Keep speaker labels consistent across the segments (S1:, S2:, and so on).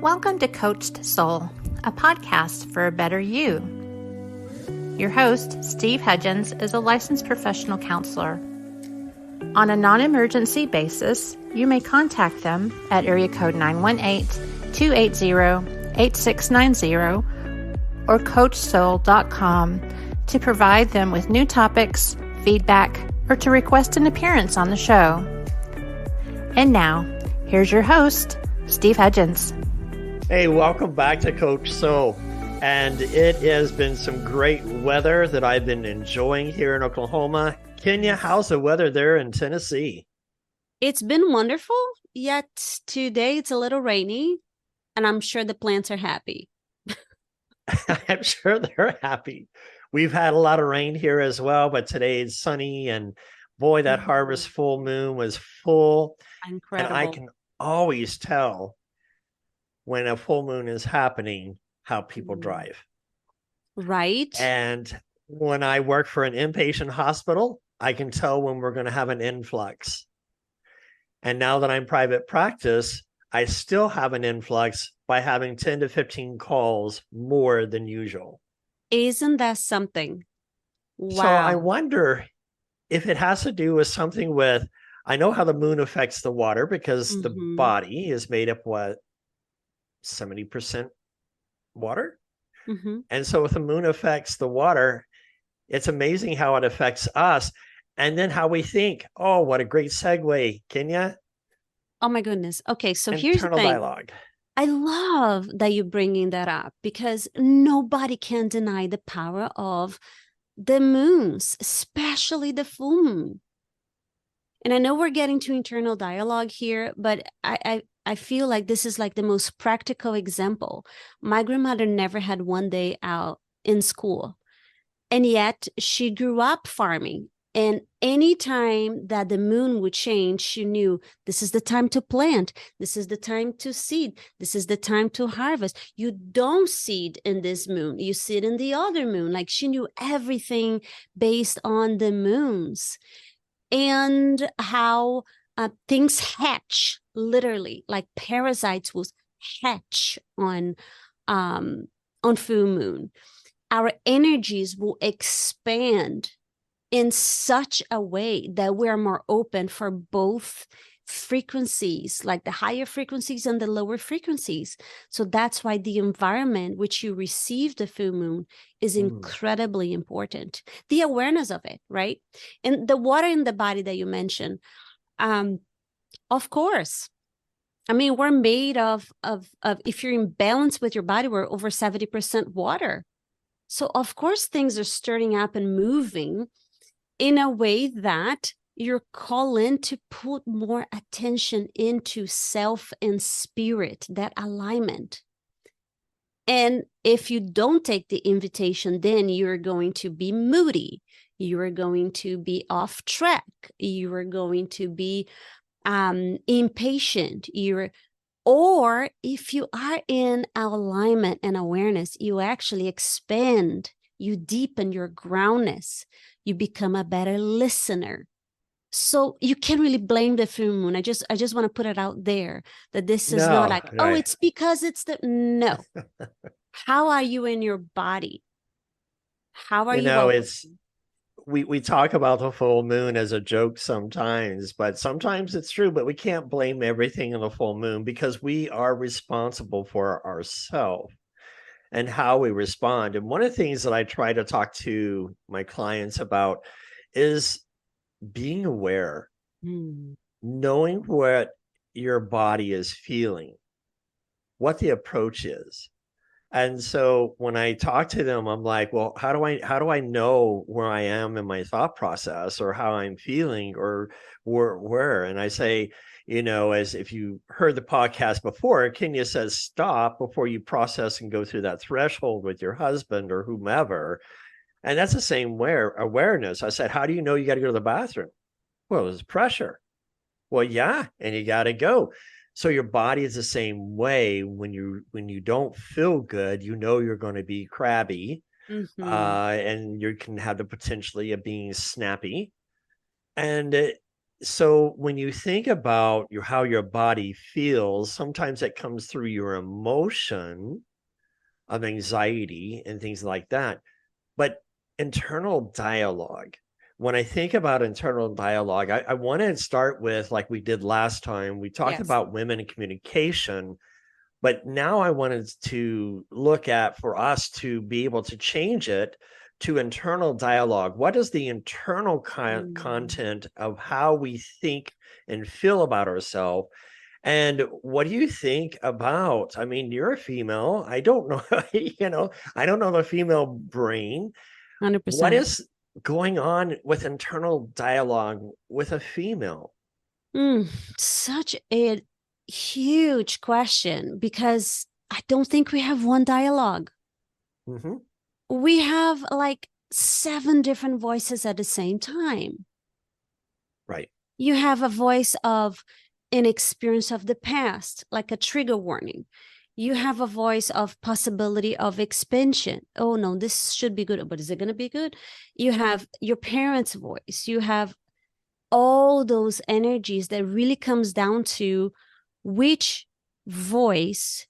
S1: Welcome to Coached Soul, a podcast for a better you. Your host, Steve Hudgens, is a licensed professional counselor. On a non-emergency basis, you may contact them at area code 918-280-8690 or coachsoul.com to provide them with new topics, feedback, or to request an appearance on the show. And now, here's your host, Steve Hudgens.
S2: Hey, welcome back to Coach Soul. And it has been some great weather that I've been enjoying here in Oklahoma. Kenya, how's the weather there in Tennessee?
S3: It's been wonderful, yet today it's a little rainy, and I'm sure the plants are happy.
S2: I'm sure they're happy. We've had a lot of rain here as well, but today it's sunny, and boy, that harvest full moon was full.
S3: Incredible.
S2: And I can always tell when a full moon is happening how people drive.
S3: Right.
S2: And when I work for an inpatient hospital, I can tell when we're going to have an influx. And now that I'm private practice, I still have an influx by having 10 to 15 calls more than usual.
S3: Isn't that something? Wow.
S2: So I wonder if it has to do with something with, I know how the moon affects the water because the body is made up, 70% water. And so if the moon affects the water, it's amazing how it affects us. And then how we think, oh, what a great segue, Kenya.
S3: Oh my goodness. Okay, so here's the
S2: Internal
S3: thing.
S2: dialogue.
S3: I love that you're bringing that up because nobody can deny the power of the moons, especially the full moon. And I know we're getting to internal dialogue here, but I feel like this is like the most practical example. My grandmother never had one day out in school, and yet she grew up farming. And anytime that the moon would change, she knew this is the time to plant. This is the time to seed. This is the time to harvest. You don't seed in this moon. You seed in the other moon. Like she knew everything based on the moons and how things hatch, literally, like parasites will hatch on full moon. Our energies will expand in such a way that we're more open for both frequencies, like the higher frequencies and the lower frequencies. So that's why the environment which you receive the full moon is incredibly important. The awareness of it, right? And the water in the body that you mentioned, of course. I mean, we're made of if you're in balance with your body, we're over 70% water. So of course things are stirring up and moving in a way that you're calling to put more attention into self and spirit, that alignment. And if you don't take the invitation, then you're going to be moody. You are going to be off track. You are going to be impatient. Or if you are in alignment and awareness, you actually expand, you deepen your groundness, you become a better listener. So you can't really blame the full moon. I just want to put it out there that this is not like, oh, it's because it's no. How are you in your body? How are you?
S2: We talk about the full moon as a joke sometimes, but sometimes it's true, but we can't blame everything on the full moon because we are responsible for ourselves and how we respond. And one of the things that I try to talk to my clients about is being aware, knowing what your body is feeling, what the approach is. And so when I talk to them, I'm like, well, how do I know where I am in my thought process or how I'm feeling or where? And I say, as if you heard the podcast before, Kenya says, stop before you process and go through that threshold with your husband or whomever. And that's the same awareness. I said, how do you know you got to go to the bathroom? Well, there's pressure. Well, yeah, and you got to go. So your body is the same way. When you don't feel good, you're going to be crabby, and you can have the potentially of being snappy. And So when you think about how your body feels, sometimes it comes through your emotion of anxiety and things like that. But internal dialogue, when I think about internal dialogue, I want to start with, like we did last time, we talked
S3: Yes.
S2: about women and communication, but now I wanted to look at, for us to be able to change it to internal dialogue. What is the internal content of how we think and feel about ourselves? And what do you think about, I mean, you're a female. I don't know, I don't know the female brain. What
S3: 100%.
S2: is going on with internal dialogue with a female?
S3: Such a huge question, because I don't think we have one dialogue.
S2: Mm-hmm.
S3: We have like 7 different voices at the same time.
S2: Right.
S3: You have a voice of an experience of the past, like a trigger warning. You have a voice of possibility of expansion. Oh no, this should be good, but is it going to be good? You have your parents' voice. You have all those energies that really comes down to which voice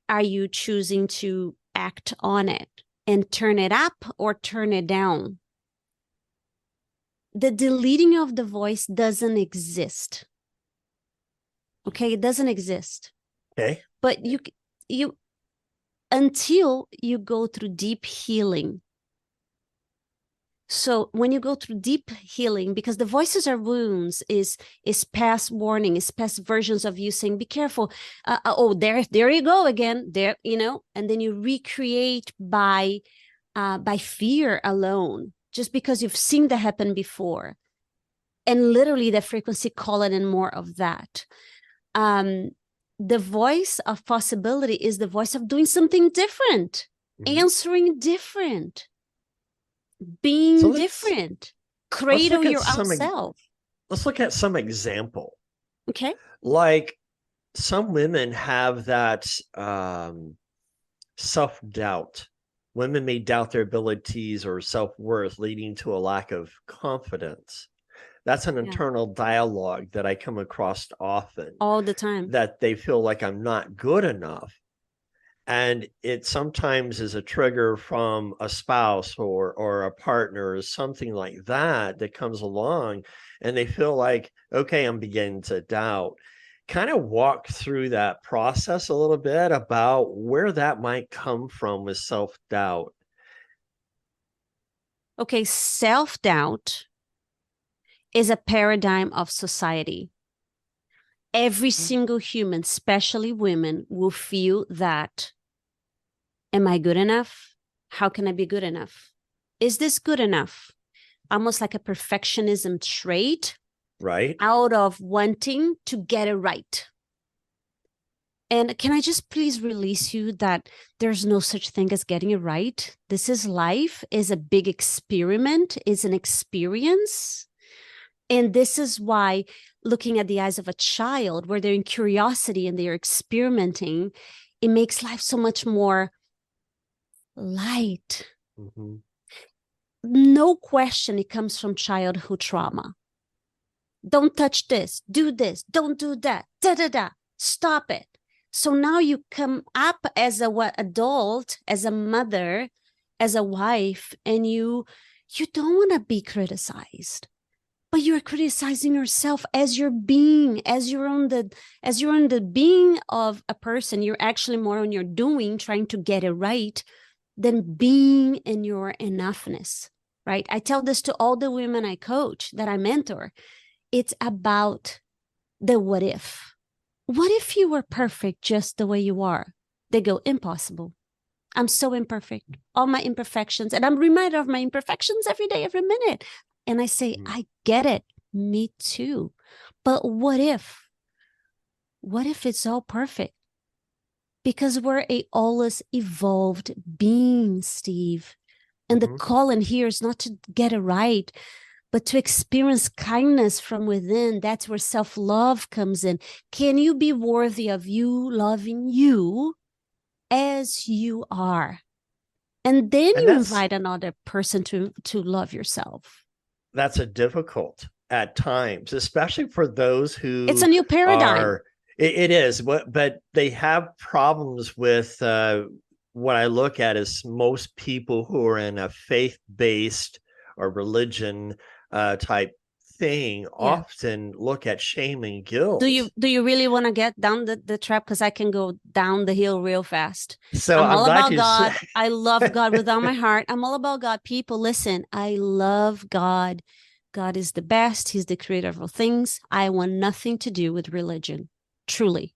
S3: are you choosing to act on it and turn it up or turn it down. The deleting of the voice doesn't exist. Okay, it doesn't exist.
S2: Okay.
S3: But you until you go through deep healing. So when you go through deep healing, because the voices are wounds, is past warning, is past versions of you saying, be careful. Oh, there you go again. There, and then you recreate by fear alone, just because you've seen that happen before. And literally the frequency calling in more of that. The voice of possibility is the voice of doing something different, answering different, being different, cradle your own self.
S2: Let's look at some example.
S3: Okay.
S2: Like some women have that self-doubt. Women may doubt their abilities or self-worth, leading to a lack of confidence. That's an internal dialogue that I come across often.
S3: All the time.
S2: That they feel like I'm not good enough. And it sometimes is a trigger from a spouse or a partner or something like that that comes along, and they feel like, okay, I'm beginning to doubt. Kind of walk through that process a little bit about where that might come from with self-doubt.
S3: Okay, self-doubt is a paradigm of society. Every single human, especially women, will feel that, am I good enough? How can I be good enough? Is this good enough? Almost like a perfectionism trait.
S2: Right.
S3: Out of wanting to get it right. And can I just please release you that there's no such thing as getting it right? This is life, is a big experiment, is an experience. And this is why looking at the eyes of a child, where they're in curiosity and they're experimenting, it makes life so much more light. No question, it comes from childhood trauma. Don't touch this, do this, don't do that, da-da-da, stop it. So now you come up as a adult, as a mother, as a wife, and you don't want to be criticized, but you're criticizing yourself as your being, as you're on the being of a person. You're actually more on your doing, trying to get it right, than being in your enoughness, right? I tell this to all the women I coach, that I mentor. It's about the what if. What if you were perfect just the way you are? They go, impossible. I'm so imperfect. All my imperfections. And I'm reminded of my imperfections every day, every minute. And I say, I get it. Me too. But what if? What if it's all perfect? Because we're a always evolved being, Steve. And the call in here is not to get it right, but to experience kindness from within. That's where self-love comes in. Can you be worthy of you loving you as you are? And then you invite another person to love yourself.
S2: That's a difficult at times, especially for those who
S3: It's a new paradigm.
S2: It is, but they have problems with what I look at as most people who are in a faith-based or religion type thing often look at shame and guilt.
S3: Do you really want to get down the trap? Because I can go down the hill real fast.
S2: So
S3: I'm all about God. I love God with all my heart. I'm all about God. People, listen, I love God. God is the best. He's the creator of all things. I want nothing to do with religion. Truly.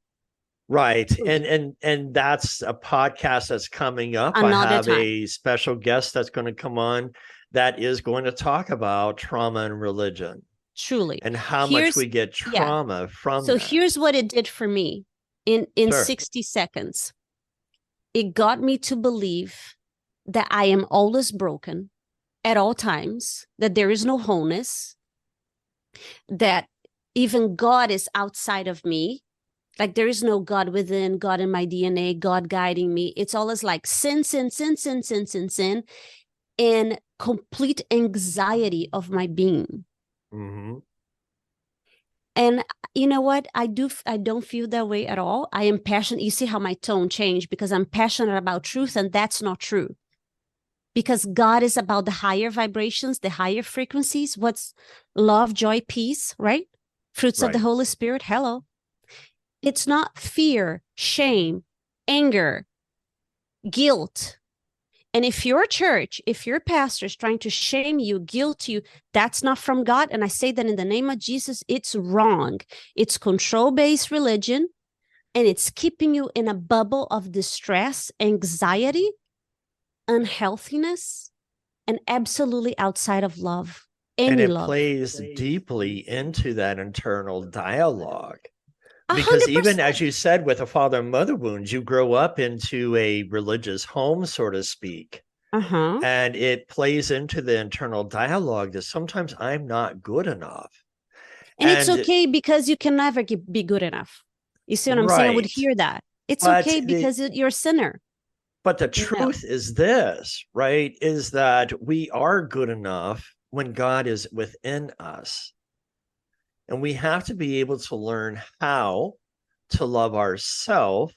S2: Right. And that's a podcast that's coming up.
S3: Another
S2: I have
S3: time.
S2: a special guest that's going to come on that is going to talk about trauma and religion.
S3: Truly.
S2: And how much we get trauma from
S3: so
S2: that.
S3: Here's what it did for me in 60 seconds. It got me to believe that I am always broken at all times, that there is no wholeness, that even God is outside of me. Like there is no God within, God in my DNA, God guiding me. It's always like sin, and complete anxiety of my being.
S2: Mm-hmm.
S3: And you know what? I don't feel that way at all. I am passionate. You see how my tone changed because I'm passionate about truth, and that's not true. Because God is about the higher vibrations, the higher frequencies. What's love, joy, peace, right? Fruits of the Holy Spirit. Hello. It's not fear, shame, anger, guilt. And if your church, if your pastor is trying to shame you, guilt you, that's not from God. And I say that in the name of Jesus, it's wrong. It's control-based religion, and it's keeping you in a bubble of distress, anxiety, unhealthiness, and absolutely outside of love.
S2: And it plays deeply into that internal dialogue. Because 100%. Even as you said, with a father and mother wounds, you grow up into a religious home, so to speak. And it plays into the internal dialogue that sometimes I'm not good enough.
S3: And it's okay because you can never be good enough. You see what I'm saying? I would hear that. It's okay because you're a sinner.
S2: But the truth is this, right? Is that we are good enough when God is within us. And we have to be able to learn how to love ourselves,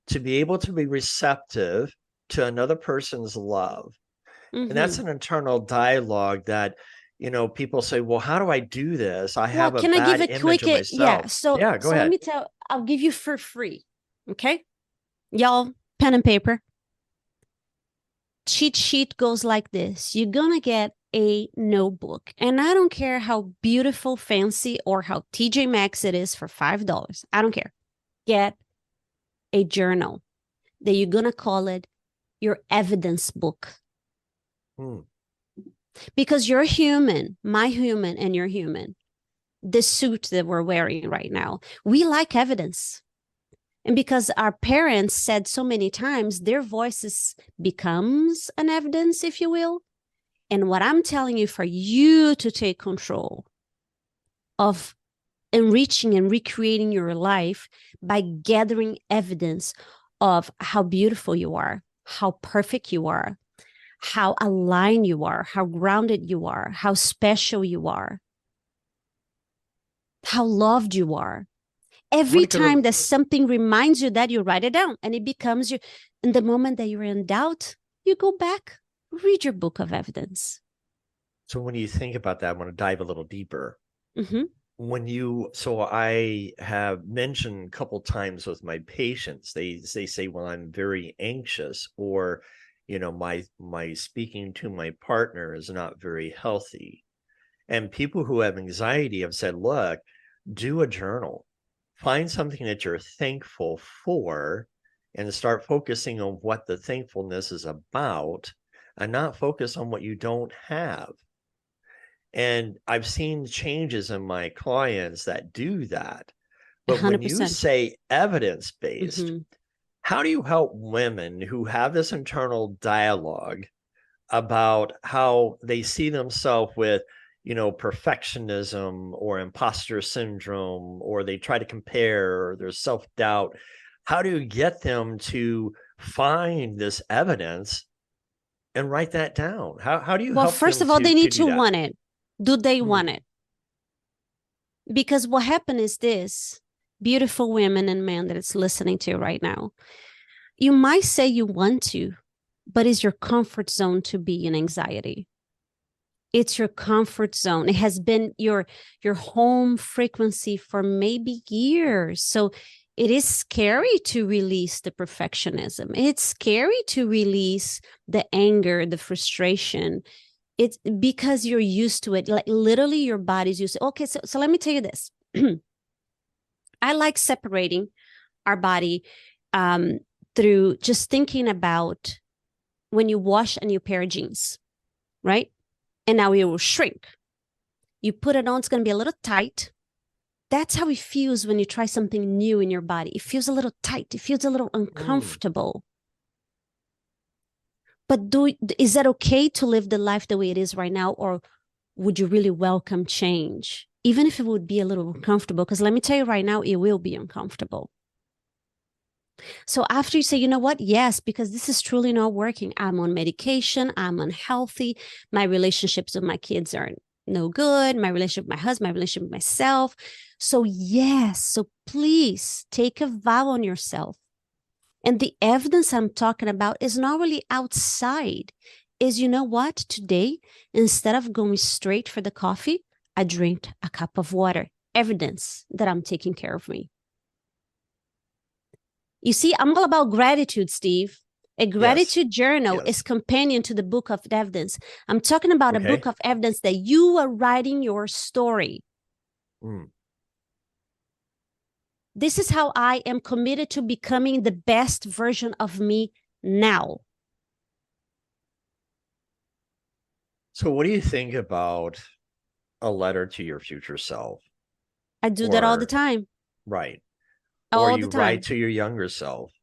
S2: to be able to be receptive to another person's love. And that's an internal dialogue that, you know, people say, well, how do I do this? I have a bad image of myself.
S3: So
S2: go ahead.
S3: Let me I'll give you for free. Okay. Y'all, pen and paper. Cheat sheet goes like this. You're going to get a notebook, and I don't care how beautiful, fancy, or how TJ Maxx it is for $5. I don't care. Get a journal that you're going to call it your evidence book. Because you're human, my human, and you're human. The suit that we're wearing right now, we like evidence. And because our parents said so many times, their voices becomes an evidence, if you will. And what I'm telling you, for you to take control of enriching and recreating your life by gathering evidence of how beautiful you are, how perfect you are, how aligned you are, how grounded you are, how special you are, how loved you are. Every time that something reminds you that, you write it down, and it becomes you. In the moment that you're in doubt, you go back, read your book of evidence.
S2: So when you think about that, I want to dive a little deeper. So I have mentioned a couple times with my patients, they say, well, I'm very anxious, or, you know, my speaking to my partner is not very healthy. And people who have anxiety have said, look, do a journal. Find something that you're thankful for and start focusing on what the thankfulness is about, and not focus on what you don't have. And I've seen changes in my clients that do that. But 100%. When you say evidence-based, how do you help women who have this internal dialogue about how they see themselves with, you know, perfectionism or imposter syndrome, or they try to compare, or there's self-doubt? How do you get them to find this evidence and write that down? How do you help
S3: first
S2: them
S3: of all, they need to
S2: want
S3: it. Do they want it? Because what happened is this, beautiful women and men that is listening to right now, you might say you want to, but it's your comfort zone to be in anxiety. It's your comfort zone. It has been your home frequency for maybe years. So it is scary to release the perfectionism. It's scary to release the anger, the frustration. It's because you're used to it. Like literally your body's used to it. Okay, so let me tell you this. I like separating our body through just thinking about when you wash a new pair of jeans, right? And now it will shrink. You put it on, it's going to be a little tight. That's how it feels when you try something new in your body. It feels a little tight. It feels a little uncomfortable. But is that okay to live the life the way it is right now? Or would you really welcome change? Even if it would be a little uncomfortable, because let me tell you right now, it will be uncomfortable. So after you say, you know what? Yes, because this is truly not working. I'm on medication. I'm unhealthy. My relationships with my kids are no good. My relationship with my husband, my relationship with myself. So yes, so please take a vow on yourself. And the evidence I'm talking about is not really outside. Is, you know what? Today, instead of going straight for the coffee, I drink a cup of water. Evidence that I'm taking care of me. You see, I'm all about gratitude, Steve. A gratitude journal is companion to the book of evidence. I'm talking about a book of evidence that you are writing your story. This is how I am committed to becoming the best version of me now.
S2: So what do you think about a letter to your future self?
S3: I do that all the time.
S2: Right.
S3: All
S2: or
S3: the
S2: you
S3: time.
S2: write to your younger self.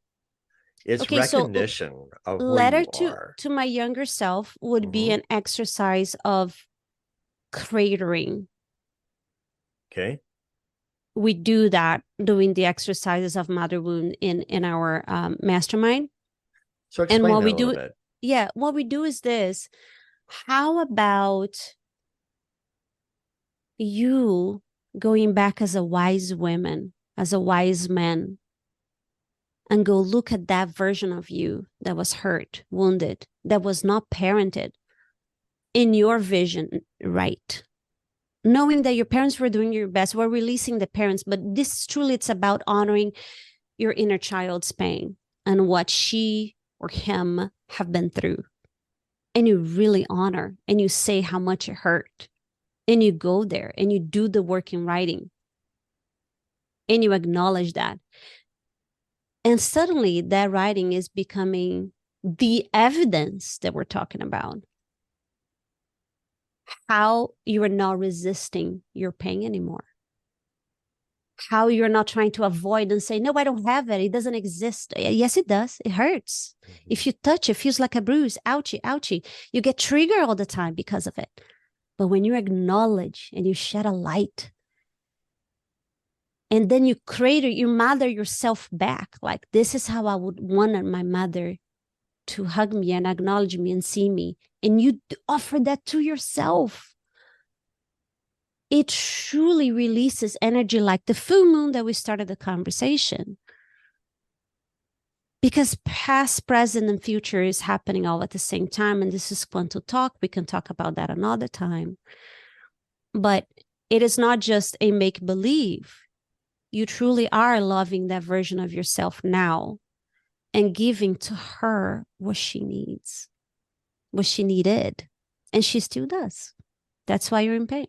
S2: It's
S3: Okay,
S2: recognition of where
S3: letter
S2: you are.
S3: to my younger self would be an exercise of cratering.
S2: Okay.
S3: We do that doing the exercises of mother wound in our mastermind.
S2: So explain
S3: and what
S2: that
S3: we
S2: a little
S3: do,
S2: bit.
S3: yeah, what we do is this. How about you going back as a wise woman, as a wise man, and go look at that version of you that was hurt, wounded, that was not parented in your vision, right? Knowing that your parents were doing your best, we're releasing the parents, but this truly, it's about honoring your inner child's pain and what she or him have been through. And you really honor and you say how much it hurt. And you go there and you do the work in writing. And you acknowledge that. And suddenly that writing is becoming the evidence that we're talking about. How you are not resisting your pain anymore. How you're not trying to avoid and say, no, I don't have it. It doesn't exist. Yes, it does. It hurts. If you touch it, feels like a bruise. Ouchie, ouchie. You get triggered all the time because of it. But when you acknowledge and you shed a light, and then you mother yourself back. Like, this is how I would want my mother to hug me and acknowledge me and see me. And you offer that to yourself. It truly releases energy like the full moon that we started the conversation. Because past, present, and future is happening all at the same time. And this is quantum talk. We can talk about that another time. But it is not just a make-believe. You truly are loving that version of yourself now and giving to her what she needs, what she needed. And she still does. That's why you're in pain.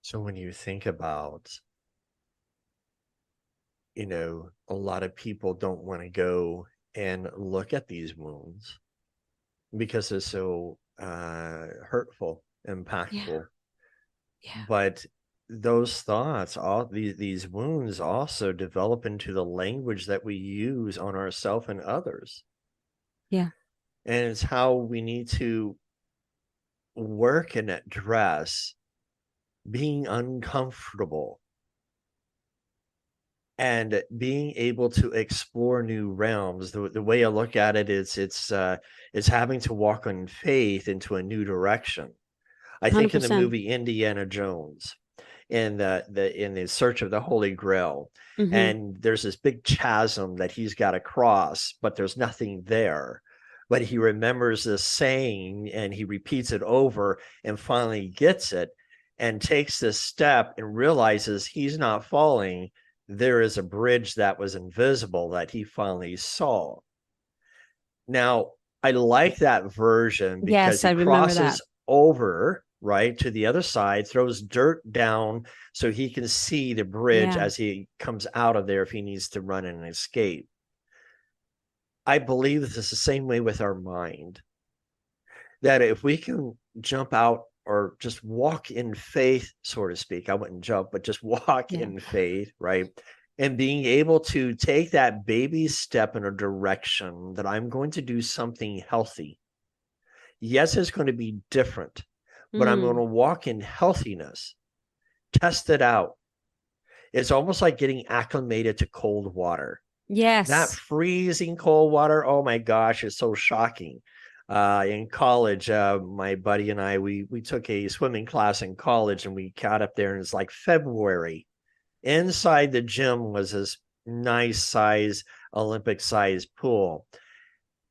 S2: So when you think about, a lot of people don't want to go and look at these wounds because they're so hurtful, impactful.
S3: Yeah.
S2: But those thoughts, all these wounds also develop into the language that we use on ourselves and others.
S3: Yeah.
S2: And it's how we need to work and address being uncomfortable and being able to explore new realms. The way I look at it is it's having to walk on faith into a new direction. I think in the
S3: 100%.
S2: movie Indiana Jones, in the search of the Holy Grail, and there's this big chasm that he's got to cross, but there's nothing there. But he remembers this saying and he repeats it over and finally gets it and takes this step and realizes he's not falling. There is a bridge that was invisible that he finally saw. Now, I like that version because
S3: Yes, I
S2: he
S3: remember that.
S2: crosses over, right, to the other side, throws dirt down so he can see the bridge
S3: Yeah.
S2: as he comes out of there if he needs to run and escape. I believe this is the same way with our mind, that if we can jump out or just walk in faith, so to speak, I wouldn't jump, but just walk in faith, right? And being able to take that baby step in a direction that I'm going to do something healthy. Yes, it's going to be different, but I'm going to walk in healthiness, test it out. It's almost like getting acclimated to cold water.
S3: Yes.
S2: That freezing cold water, oh my gosh, it's so shocking. In college, my buddy and I, we took a swimming class in college and we got up there and it's like February. Inside the gym was this nice size, Olympic size pool.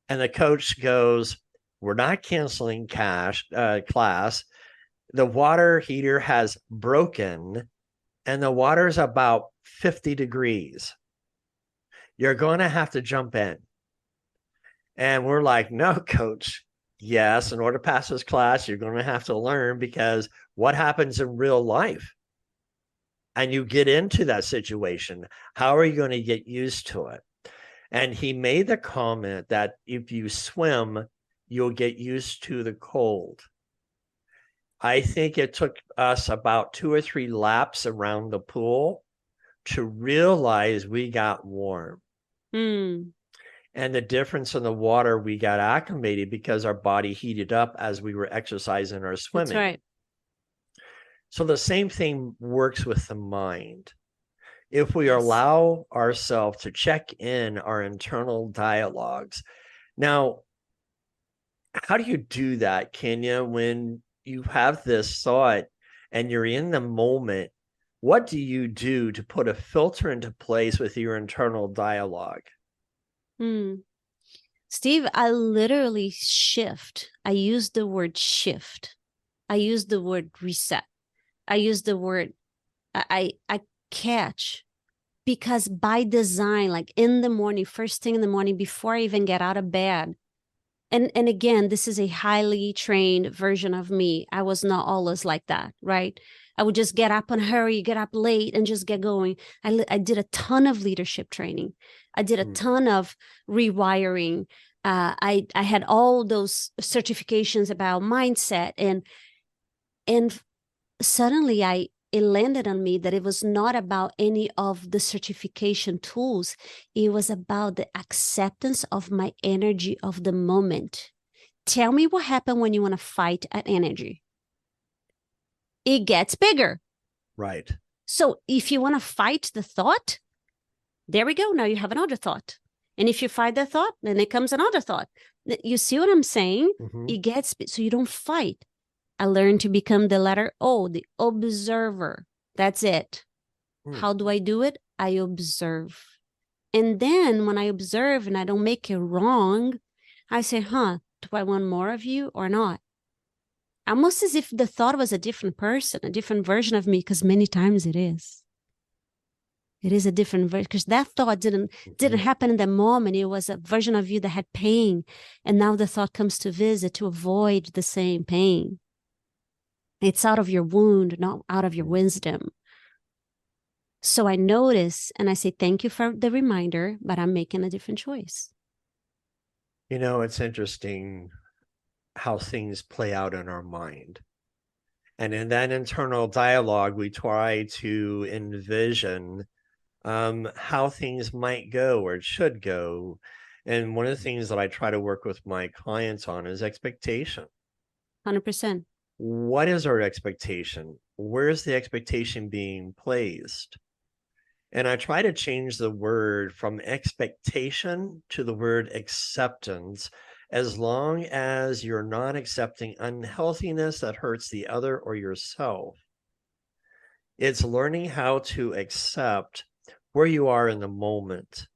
S2: And the coach goes, we're not canceling class. The water heater has broken and the water's about 50 degrees. You're going to have to jump in. And we're like, no, coach. Yes, in order to pass this class, you're going to have to learn, because what happens in real life? And you get into that situation, how are you going to get used to it? And he made the comment that if you swim, you'll get used to the cold. I think it took us about 2 or 3 laps around the pool to realize we got warm. And the difference in the water, we got acclimated because our body heated up as we were exercising or swimming.
S3: That's right.
S2: So the same thing works with the mind. If we allow ourselves to check in our internal dialogues. Now, how do you do that, Kenya, when you have this thought and you're in the moment? What do you do to put a filter into place with your internal dialogue?
S3: Steve, I literally shift. I use the word shift. I use the word reset. I use the word, I catch, because by design, like in the morning, first thing in the morning, before I even get out of bed, and again, this is a highly trained version of me. I was not always like that, right? I would just get up and hurry, get up late and just get going. I did a ton of leadership training. I did a ton of rewiring. I had all those certifications about mindset, and suddenly it landed on me that it was not about any of the certification tools. It was about the acceptance of my energy of the moment. Tell me what happened when you want to fight an energy. It gets bigger.
S2: Right.
S3: So if you want to fight the thought, there we go. Now you have another thought. And if you fight the thought, then it comes another thought. You see what I'm saying? It gets, so you don't fight. I learned to become the letter O, the observer. That's it. How do I do it? I observe. And then when I observe and I don't make it wrong, I say, do I want more of you or not? Almost as if the thought was a different person, a different version of me, because many times it is. It is a different version, because that thought didn't happen in the moment. It was a version of you that had pain. And now the thought comes to visit to avoid the same pain. It's out of your wound, not out of your wisdom. So I notice and I say, thank you for the reminder, but I'm making a different choice.
S2: You know, it's interesting how things play out in our mind. And in that internal dialogue, we try to envision how things might go or should go. And one of the things that I try to work with my clients on is expectation.
S3: 100%.
S2: What is our expectation? Where is the expectation being placed? And I try to change the word from expectation to the word acceptance, as long as you're not accepting unhealthiness that hurts the other or yourself. It's learning how to accept where you are in the moment.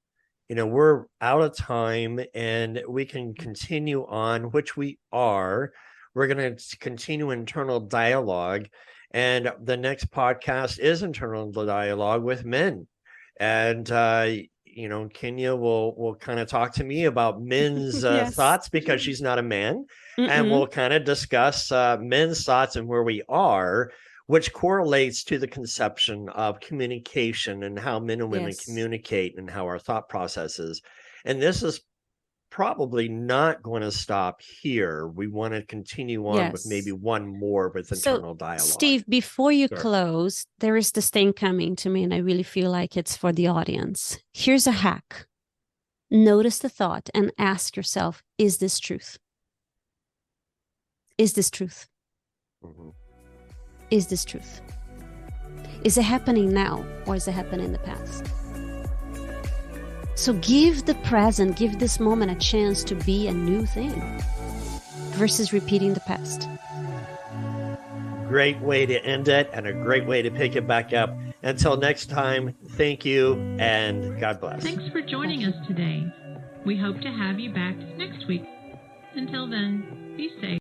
S2: We're out of time and we can continue on, which we are. We're going to continue internal dialogue. And the next podcast is internal dialogue with men. And, Kenya will kind of talk to me about men's
S3: Yes.
S2: thoughts because she's not a man. And
S3: Mm-mm.
S2: we'll kind of discuss men's thoughts and where we are, which correlates to the conception of communication and how men and women
S3: Yes.
S2: communicate and how our thought processes. And this is probably not going to stop here. We want to continue on with maybe one more with internal dialogue.
S3: Steve, before you
S2: Sure.
S3: close, there is this thing coming to me, and I really feel like it's for the audience. Here's a hack. Notice the thought and ask yourself, is this truth? Is this truth?
S2: Mhm.
S3: Is this truth? Is it happening now, or is it happening in the past? So give the present, give this moment a chance to be a new thing versus repeating the past.
S2: Great way to end it and a great way to pick it back up. Until next time, thank you and God bless.
S4: Thanks for joining us today. We hope to have you back next week. Until then, be safe.